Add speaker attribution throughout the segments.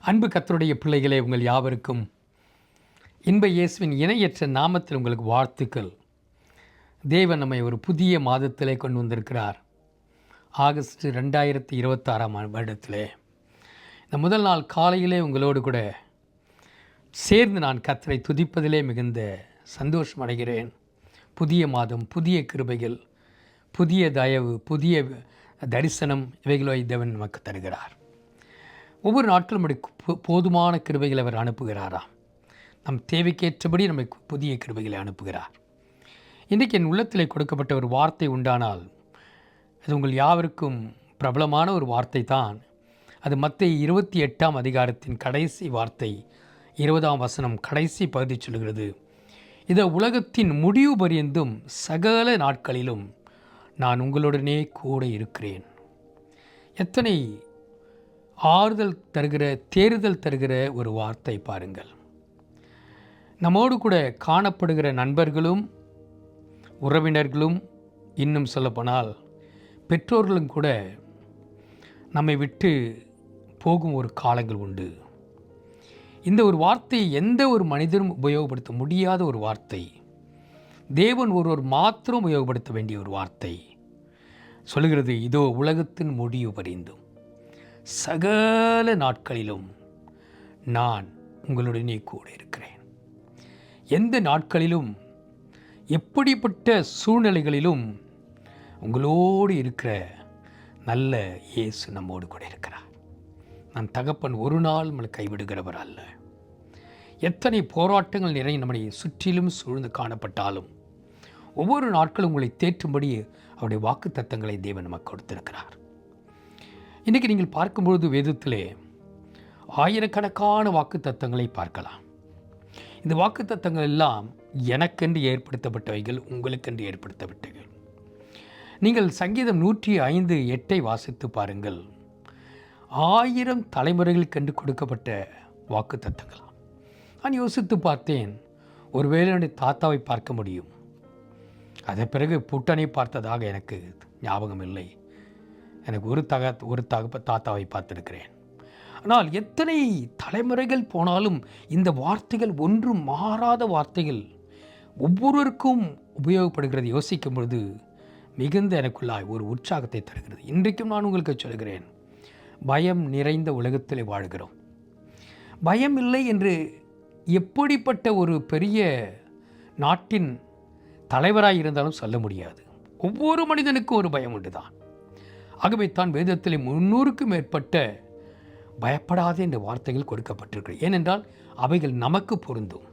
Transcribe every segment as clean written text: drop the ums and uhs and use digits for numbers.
Speaker 1: அன்பு கர்த்தருடைய பிள்ளைகளே, உங்கள் யாவருக்கும் இன்ப இயேசுவின் இணையற்ற நாமத்தில் உங்களுக்கு வாழ்த்துக்கள். தேவன் நம்மை ஒரு புதிய மாதத்திலே கொண்டு வந்திருக்கிறார். ஆகஸ்ட் 2026 வருடத்திலே இந்த முதல் நாள் காலையிலே உங்களோடு கூட சேர்ந்து நான் கர்த்தரை துதிப்பதிலே மிகுந்த சந்தோஷம் அடைகிறேன். புதிய மாதம், புதிய கிருபைகள், புதிய தயவு, புதிய தரிசனம் இவைகளை தேவன் நமக்கு தருகிறார். ஒவ்வொரு நாட்களும் நம்முடைய போதுமான கிருபைகளை அவர் அனுப்புகிறாராம். நம் தேவைக்கேற்றபடி நம்மை புதிய கிருபைகளை அனுப்புகிறார். இன்றைக்கு என் உள்ளத்திலே கொடுக்கப்பட்ட ஒரு வார்த்தை உண்டானால் அது உங்கள் யாவருக்கும் பிரபலமான ஒரு வார்த்தை தான். அது மத்தேயு 28ஆம் அதிகாரத்தின் கடைசி வார்த்தை, 20ஆம் வசனம் கடைசி பகுதி சொல்கிறது, இதை உலகத்தின் முடிவு பரியந்தும் சகல நாட்களிலும் நான் உங்களுடனே கூட இருக்கிறேன். எத்தனை ஆறுதல் தருகிற, தேறுதல் தருகிற ஒரு வார்த்தை பாருங்கள். நம்மோடு கூட காணப்படுகிற நண்பர்களும் உறவினர்களும், இன்னும் சொல்லப்போனால் பெற்றோர்களும் கூட நம்மை விட்டு போகும் ஒரு காலங்கள் உண்டு. இந்த ஒரு வார்த்தை எந்த ஒரு மனிதரும் உபயோகப்படுத்த முடியாத ஒரு வார்த்தை. தேவன் ஒருவர் மாத்திரம் உபயோகப்படுத்த வேண்டிய ஒரு வார்த்தை. சொல்லுகிறது, இதோ உலகத்தின் முடிவு பரிந்தும் சகல நாட்களிலும் நான் உங்களுடனே கூட இருக்கிறேன். எந்த நாட்களிலும், எப்படிப்பட்ட சூழ்நிலைகளிலும் உங்களோடு இருக்கிற நல்ல இயேசு நம்மோடு கூட இருக்கிறார். நான் தகப்பன் ஒரு நாள் நம்மளை கைவிடுகிறவர் அல்ல. எத்தனை போராட்டங்கள் நிறைய நம்மை சுற்றிலும் சூழ்ந்து காணப்பட்டாலும் ஒவ்வொரு நாட்களும் உங்களை தேற்றும்படி அவருடைய வாக்கு தத்தங்களை தேவன் நமக்கு கொடுத்திருக்கிறார். இன்றைக்கி நீங்கள் பார்க்கும்பொழுது வேதத்திலே ஆயிரக்கணக்கான வாக்கு தத்தங்களை பார்க்கலாம். இந்த வாக்கு தத்தங்கள் எல்லாம் எனக்கென்று ஏற்படுத்தப்பட்டவைகள், உங்களுக்கென்று ஏற்படுத்தப்பட்டவைகள். நீங்கள் சங்கீதம் 105:8 வாசித்து பாருங்கள். 1000 தலைமுறைகளுக்கென்று கொடுக்கப்பட்ட வாக்கு தத்தங்களாம். நான் யோசித்து பார்த்தேன், ஒருவேளை என்னுடைய தாத்தாவை பார்க்க முடியும். அதன் பிறகு புட்டனை பார்த்ததாக எனக்கு ஞாபகம் இல்லை. எனக்கு ஒரு தாத்தாவை பார்த்துருக்கிறேன். ஆனால் எத்தனை தலைமுறைகள் போனாலும் இந்த வார்த்தைகள் ஒன்றும் மாறாத வார்த்தைகள் ஒவ்வொருவருக்கும் உபயோகப்படுகிறது. யோசிக்கும் பொழுது மிகுந்த எனக்குள்ளாய் ஒரு உற்சாகத்தை தருகிறது. இன்றைக்கும் நான் உங்களுக்கு சொல்கிறேன், பயம் நிறைந்த உலகத்தில் வாழ்கிறோம். பயம் இல்லை என்று எப்படிப்பட்ட ஒரு பெரிய நாட்டின் தலைவராக இருந்தாலும் சொல்ல முடியாது. ஒவ்வொரு மனிதனுக்கும் ஒரு பயம் உண்டு தான். ஆகவே தான் வேதத்தில் 300க்கும் மேற்பட்ட பயப்படாதே என்ற வார்த்தைகள் கொடுக்கப்பட்டிருக்கிறது. ஏனென்றால் அவைகள் நமக்கு பொருந்தும்.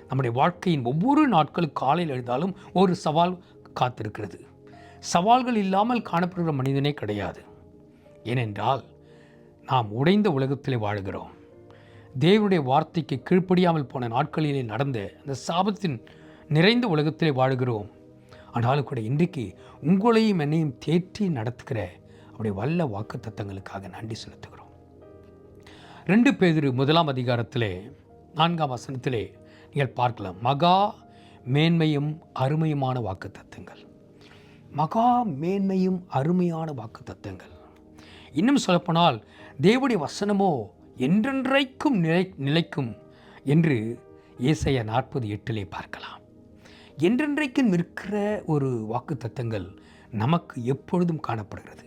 Speaker 1: நம்முடைய வாழ்க்கையின் ஒவ்வொரு நாட்களும் காலையில் எழுந்தாலும் ஒரு சவால் காத்திருக்கிறது. சவால்கள் இல்லாமல் காணப்படுகிற மனிதனே கிடையாது. ஏனென்றால் நாம் உடைந்த உலகத்திலே வாழ்கிறோம். தேவனுடைய வார்த்தைக்கு கீழ்ப்படியாமல் போன நாட்களிலே நடந்த அந்த சாபத்தின் நிறைந்த உலகத்திலே வாழ்கிறோம். ஆனாலும் கூட இன்றைக்கு உங்களையும் என்னையும் தேற்றி நடத்துகிற அவருடைய வல்ல வாக்கு தத்தங்களுக்காக நன்றி செலுத்துகிறோம். 2 பேதுரு 1ஆம் அதிகாரத்திலே 4ஆம் வசனத்திலே நீங்கள் பார்க்கலாம், மகா மேன்மையும் அருமையுமான வாக்கு தத்தங்கள். மகா மேன்மையும் அருமையான வாக்கு தத்தங்கள். இன்னும் சொல்லப்போனால் தேவனுடைய வசனமோ என்றென்றைக்கும் நிலைக்கும் என்று ஏசாயா 40:8 பார்க்கலாம். என்றென்றைக்கும் இருக்கிற ஒரு வாக்கு தத்தங்கள் நமக்கு எப்பொழுதும் காணப்படுகிறது.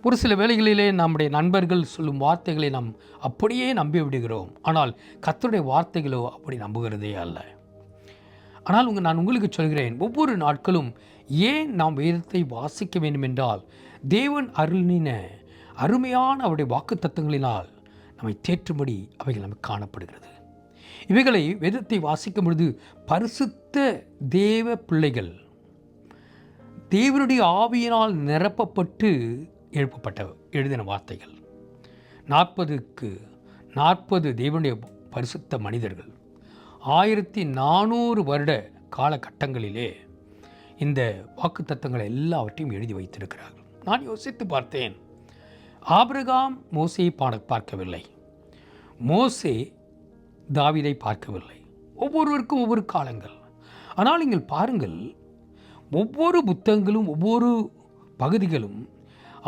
Speaker 1: ஒரு சில வேளைகளிலே நம்முடைய நண்பர்கள் சொல்லும் வார்த்தைகளை நாம் அப்படியே நம்பி விடுகிறோம். ஆனால் கர்த்தருடைய வார்த்தைகளோ அப்படி நம்புகிறதே அல்ல. ஆனால் நான் உங்களுக்கு சொல்கிறேன், ஒவ்வொரு நாட்களும் ஏன் நாம் வேதத்தை வாசிக்க வேண்டும் என்றால், தேவன் அருளின அருமையான அவருடைய வாக்கு தத்தங்களினால் நம்மை தேற்றும்படி அவைகள் நமக்கு காணப்படுகிறது. இவைகளை வேதத்தை வாசிக்கும் பொழுது பரிசுத்த தேவ பிள்ளைகள் தேவனுடைய ஆவியினால் நிரப்பப்பட்டு எழுதின வார்த்தைகள். 40க்கு 40 தேவனுடைய பரிசுத்த மனிதர்கள் 1400 வருட காலகட்டங்களிலே இந்த வாக்கு தத்தங்களை எல்லாவற்றையும் எழுதி வைத்திருக்கிறார்கள். நான் யோசித்து பார்த்தேன், ஆபிரகாம் மோசேயை பார்க்கவில்லை, மோசே தாவீதை பார்க்கவில்லை. ஒவ்வொருவருக்கும் ஒவ்வொரு காலங்கள். ஆனால் நீங்கள் பாருங்கள், ஒவ்வொரு புத்தகங்களும் ஒவ்வொரு பகுதிகளும்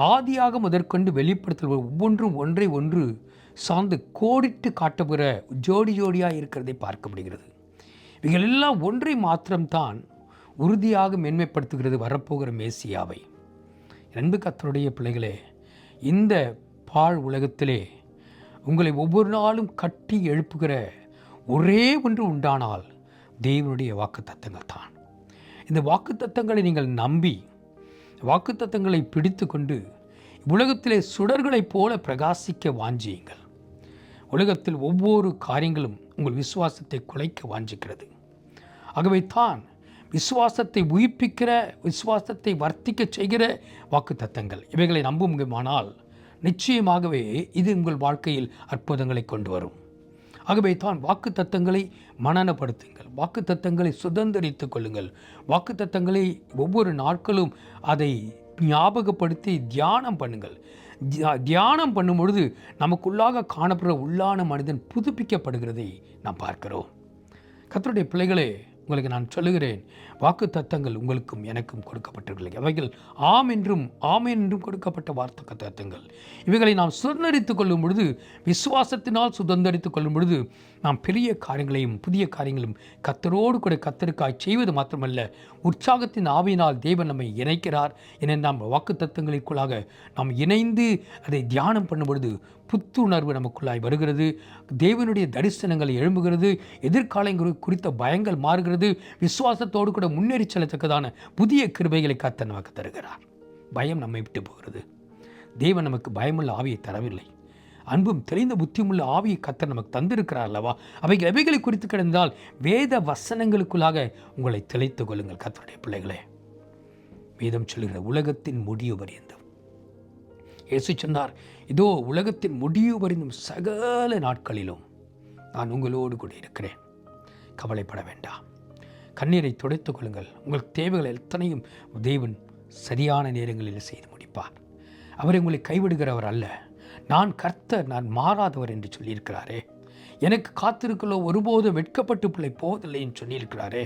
Speaker 1: ஆதியாக முதற்கொண்டு வெளிப்படுத்தல் ஒவ்வொன்றும் ஒன்றை ஒன்று சார்ந்து கோடிட்டு காட்டுகிற ஜோடி ஜோடியாக இருக்கிறதை பார்க்க முடிகிறது. இவைகள் எல்லாம் ஒன்றை மாத்திரம்தான் உறுதியாக மேன்மைப்படுத்துகிறது, வரப்போகிற மேசியாவை. அன்பு கர்த்தருடைய பிள்ளைகளே, இந்த பாழ் உலகத்திலே உங்களை ஒவ்வொரு நாளும் கட்டி எழுப்புகிற ஒரே ஒன்று உண்டானால் தேவனுடைய வாக்குத்தத்தங்கள் தான். இந்த வாக்குத்தத்தங்களை நீங்கள் நம்பி வாக்குத்தத்தங்களை பிடித்து கொண்டு உலகத்திலே சுடர்களைப் போல பிரகாசிக்க வாஞ்சியுங்கள். உலகத்தில் ஒவ்வொரு காரியங்களும் உங்கள் விசுவாசத்தை குலைக்க வாஞ்சிக்கிறது. ஆகவே தான் விசுவாசத்தை உயிர்ப்பிக்கிற, விசுவாசத்தை வர்த்திக்க செய்கிற வாக்குத்தத்தங்கள் இவைகளை நம்புமானால் நிச்சயமாகவே இது உங்கள் வாழ்க்கையில் அற்புதங்களை கொண்டு வரும். ஆகவே தான் வாக்குத்தத்தங்களை மனனப்படுத்துங்கள், வாக்குத்தத்தங்களை சுதந்திரித்துக் கொள்ளுங்கள், வாக்குத்தத்தங்களை ஒவ்வொரு நாட்களும் அதை ஞாபகப்படுத்தி தியானம் பண்ணுங்கள். தியானம் பண்ணும் பொழுது நமக்குள்ளாக காணப்படுற உள்ளான மனிதன் புதுப்பிக்கப்படுகிறதை நாம் பார்க்கிறோம். கர்த்தருடைய பிள்ளைகளே, உங்களுக்கு நான் சொல்லுகிறேன், வாக்குத்தத்தங்கள் உங்களுக்கும் எனக்கும் கொடுக்கப்பட்டிருக்கிறது. அவைகள் ஆம் என்றும் ஆமென் என்றும் கொடுக்கப்பட்ட வாக்குத்தத்தங்கள். இவைகளை நாம் சுதந்திரித்துக் கொள்ளும் பொழுது, விசுவாசத்தினால் சுதந்திரித்துக் கொள்ளும் பொழுது, நாம் பெரிய காரியங்களையும் புதிய காரியங்களும் கர்த்தரோடு கூட கர்த்தருக்காய் செய்வது மாத்திரமல்ல, உற்சாகத்தின் ஆவியினால் தேவன் நம்மை இணைக்கிறார். என நாம் வாக்குத்தத்தங்களுக்குள்ளாக நாம் இணைந்து அதை தியானம் பண்ணும் பொழுது புத்துணர்வு நமக்குள்ளாய் வருகிறது. தேவனுடைய தரிசனங்கள் எழும்புகிறது. எதிர்காலங்கள் குறித்த பயங்கள் மாறுகிறது. விசுவாசத்தோடு கூட முன்னேறி செல்லத்தக்கதான புதிய கிருபைகளை கர்த்தர் நமக்கு தருகிறார். பயம் நம்மை விட்டு போகிறது. தேவன் நமக்கு பயமுள்ள ஆவியை தரவில்லை, அன்பும் தெளிந்த புத்தியுமுள்ள ஆவியை கர்த்தர் நமக்கு தந்திருக்கிறார் அல்லவா? அவைகளை குறித்து கிடந்தால் வேத வசனங்களுக்குள்ளாக உங்களை தெளித்துக் கொள்ளுங்கள். கர்த்தருடைய பிள்ளைகளே, வேதம் சொல்லுகிற உலகத்தின் முடிவு பரியந்தம் இயேசு சொன்னார், இதோ உலகத்தின் முடிவு பரிந்தும் சகல நாட்களிலும் நான் உங்களோடு கூட இருக்கிறேன், கவலைப்பட வேண்டாம். கண்ணீரை துடைத்துக் கொள்ளுங்கள். உங்கள் தேவைகள் எத்தனையும் தேவன் சரியான நேரங்களில் செய்து முடிப்பார். அவர் உங்களை கைவிடுகிறவர் அல்ல. நான் கர்த்தர், நான் மாறாதவர் என்று சொல்லியிருக்கிறாரே. எனக்கு காத்திருக்கலோ ஒருபோதும் வெட்கப்பட்டு பிள்ளை போவதில்லை என்று சொல்லியிருக்கிறாரே.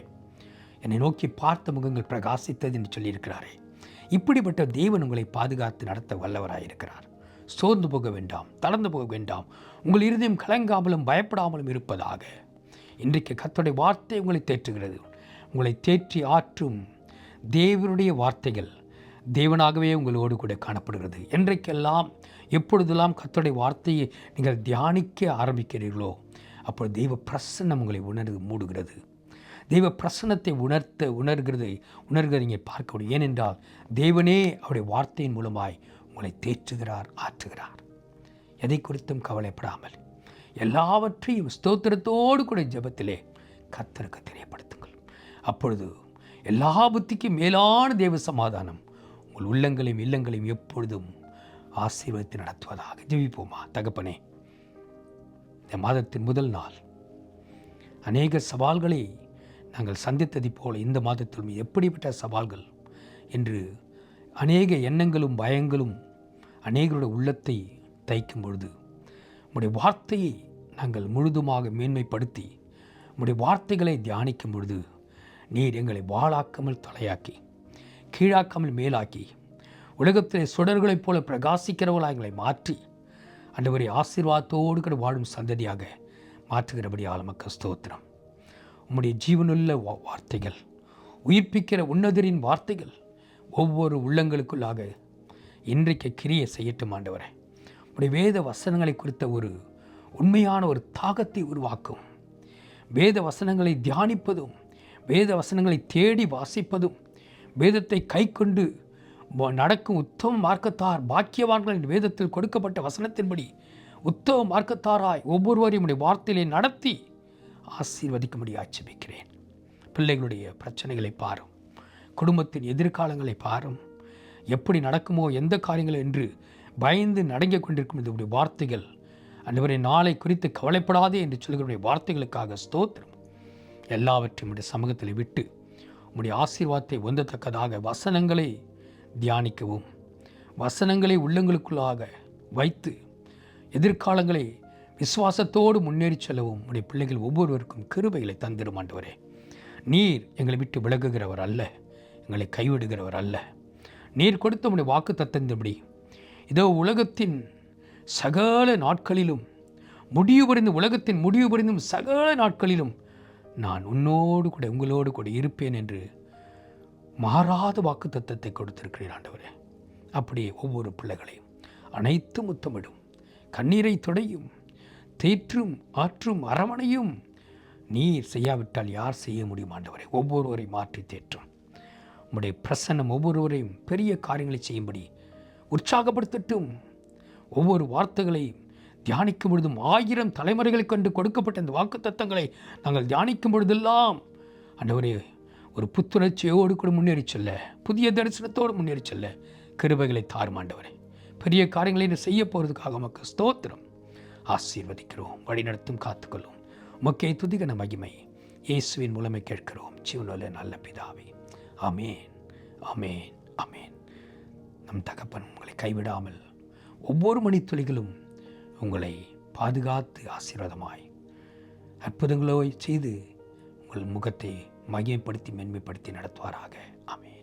Speaker 1: என்னை நோக்கி பார்த்த முகங்கள் பிரகாசித்தது என்று சொல்லியிருக்கிறாரே. இப்படிப்பட்ட தேவன் உங்களை பாதுகாத்து நடத்த வல்லவராயிருக்கிறார். சோர்ந்து போக வேண்டாம், தளர்ந்து போக வேண்டாம். உங்கள் இருதயம் கலங்காமலும் பயப்படாமலும் இருப்பதாக. இன்றைக்கு கர்த்தருடைய வார்த்தை உங்களை தேற்றுகிறது. உங்களை தேற்றி ஆற்றும் தேவனுடைய வார்த்தைகள் தேவனாகவே உங்களோடு கூட காணப்படுகிறது. என்றைக்கெல்லாம் எப்பொழுதெல்லாம் கர்த்தருடைய வார்த்தையை நீங்கள் தியானிக்க ஆரம்பிக்கிறீர்களோ அப்பொழுது தெய்வ பிரசன்னம் உங்களை மூடுகிறது. தெய்வ பிரசன்னத்தை உணர்கிறதை நீங்கள் பார்க்க முடியும். ஏனென்றால் தேவனே அவருடைய வார்த்தையின் மூலமாய் உங்களை தேற்றுகிறார், ஆற்றுகிறார். எதை குறித்தும் கவலைப்படாமல் எல்லாவற்றையும் ஸ்தோத்திரத்தோடு கூட ஜெபத்திலே கர்த்தருக்கு தெரியப்படுத்துங்கள். அப்பொழுது எல்லா புத்திக்கும் மேலான தேவ சமாதானம் உங்கள் உள்ளங்களையும் இல்லங்களையும் எப்பொழுதும் ஆசீர்வதித்து நடத்துவதாக. ஜெபிப்போமா? தகப்பனே, இந்த மாதத்தின் முதல் நாள் அநேக சவால்களை நாங்கள் சந்தித்ததை போல இந்த மாதத்தில் எப்படிப்பட்ட சவால்கள் என்று அநேக எண்ணங்களும் பயங்களும் அநேகருடைய உள்ளத்தை தைக்கும் பொழுது உம்முடைய வார்த்தையை நாங்கள் முழுதுமாக மேன்மைப்படுத்தி உம்முடைய வார்த்தைகளை தியானிக்கும் பொழுது நீர் எங்களை வாளாக்காமல் தலையாக்கி, கீழாக்காமல் மேலாக்கி, உலகத்திலே சுடர்களைப் போல பிரகாசிக்கிறவர்களாக எங்களை மாற்றி ஆண்டவரை ஆசீர்வாதத்தோடு கூட வாழும் சந்ததியாக மாற்றுகிறபடியால் நமக்கு ஸ்தோத்திரம். உம்முடைய ஜீவனுள்ள வார்த்தைகள், உயிர்ப்பிக்கிற உன்னதரின் வார்த்தைகள் ஒவ்வொரு உள்ளங்களுக்குள்ளாக இன்றைக்கு கிரியை செய்யட்டும். ஆண்டவரே, உம்முடைய வேத வசனங்களை குறித்த ஒரு உண்மையான ஒரு தாகத்தை உருவாக்கும். வேத வசனங்களை தியானிப்பதும், வேத வசனங்களை தேடி வாசிப்பதும், வேதத்தை கை கொண்டு நடக்கும் உத்தம மார்க்கத்தார் பாக்கியவான்கள் என்ற வேதத்தில் கொடுக்கப்பட்ட வசனத்தின்படி உத்தம மார்க்கத்தாராய் ஒவ்வொருவரையும் உடைய வார்த்தையிலே நடத்தி ஆசீர்வதிக்கும்படி ஆட்சேபிக்கிறேன். பிள்ளைகளுடைய பிரச்சனைகளை பாரும், குடும்பத்தின் எதிர்காலங்களை பாரும். எப்படி நடக்குமோ எந்த காரியங்கள் என்று பயந்து நடுங்கிக் கொண்டிருக்கும் இதனுடைய வார்த்தைகள் ஆண்டவரே, நாளை குறித்து கவலைப்படாதே என்று சொல்கிற வார்த்தைகளுக்காக ஸ்தோத்திரம். எல்லாவற்றையும் உடைய சமூகத்தில் விட்டு உம்முடைய ஆசீர்வாதத்தை ஒந்தத்தக்கதாக வசனங்களை தியானிக்கவும், வசனங்களை உள்ளங்களுக்குள்ளாக வைத்து எதிர்காலங்களை விசுவாசத்தோடு முன்னேறி செல்லவும் உடைய பிள்ளைகள் ஒவ்வொருவருக்கும் கிருபைகளை தந்திரும். ஆண்டவரே, நீர் எங்களை விட்டு விலகுகிறவர் அல்ல, எங்களை கைவிடுகிறவர் அல்ல. நீர் கொடுத்த உடைய வாக்கு தத்தந்தபடி இதோ உலகத்தின் சகல நாட்களிலும் முடிவு புரிந்து உலகத்தின் முடிவு புரிந்தும் சகல நாட்களிலும் நான் உன்னோடு கூட உங்களோடு கூட இருப்பேன் என்று மாறாத வாக்கு தத்தத்தை கொடுத்திருக்கிறீர் ஆண்டவரே. அப்படியே ஒவ்வொரு பிள்ளைகளையும் அனைத்து முத்தமிடும், கண்ணீரை துடையும், தேற்றும், ஆற்றும், அரவணையும். நீர் செய்யாவிட்டால் யார் செய்ய முடியும் ஆண்டவரே? ஒவ்வொருவரை மாற்றி தேற்றும். உம்முடைய பிரசன்னம் ஒவ்வொருவரையும் பெரிய காரியங்களை செய்யும்படி உற்சாகப்படுத்தட்டும். ஒவ்வொரு வார்த்தைகளை தியானிக்கும் பொழுதும் 1000 தலைமுறைகளை கொண்டு கொடுக்கப்பட்ட இந்த வாக்கு தத்தங்களை நாங்கள் தியானிக்கும் பொழுதெல்லாம் ஆண்டவரே ஒரு புத்துணர்ச்சியோடு கூட முன்னேறி செல்ல, புதிய தரிசனத்தோடு முன்னேறி செல்ல கிருபைகளை தாரும் ஆண்டவரே. பெரிய காரியங்களை செய்ய போகிறதுக்காக உமக்கு ஸ்தோத்திரம். ஆசீர்வதிக்கிறோம், வழிநடத்தும், காத்துக்கொள்ளும். உமக்கே துதிகன மகிமை இயேசுவின் மூலமே கேட்கிறோம் ஜீவனுள்ள நல்ல பிதாவே. ஆமேன், ஆமேன், ஆமேன். நம் தகப்பன் உங்களை கைவிடாமல் ஒவ்வொரு மணித்துளிகளும் உங்களை பாதுகாத்து ஆசீர்வாதமாய் அற்புதங்களோ செய்து உங்கள் முகத்தை மகிமைப்படுத்தி மென்மைப்படுத்தி நடத்துவாராக. ஆமென்.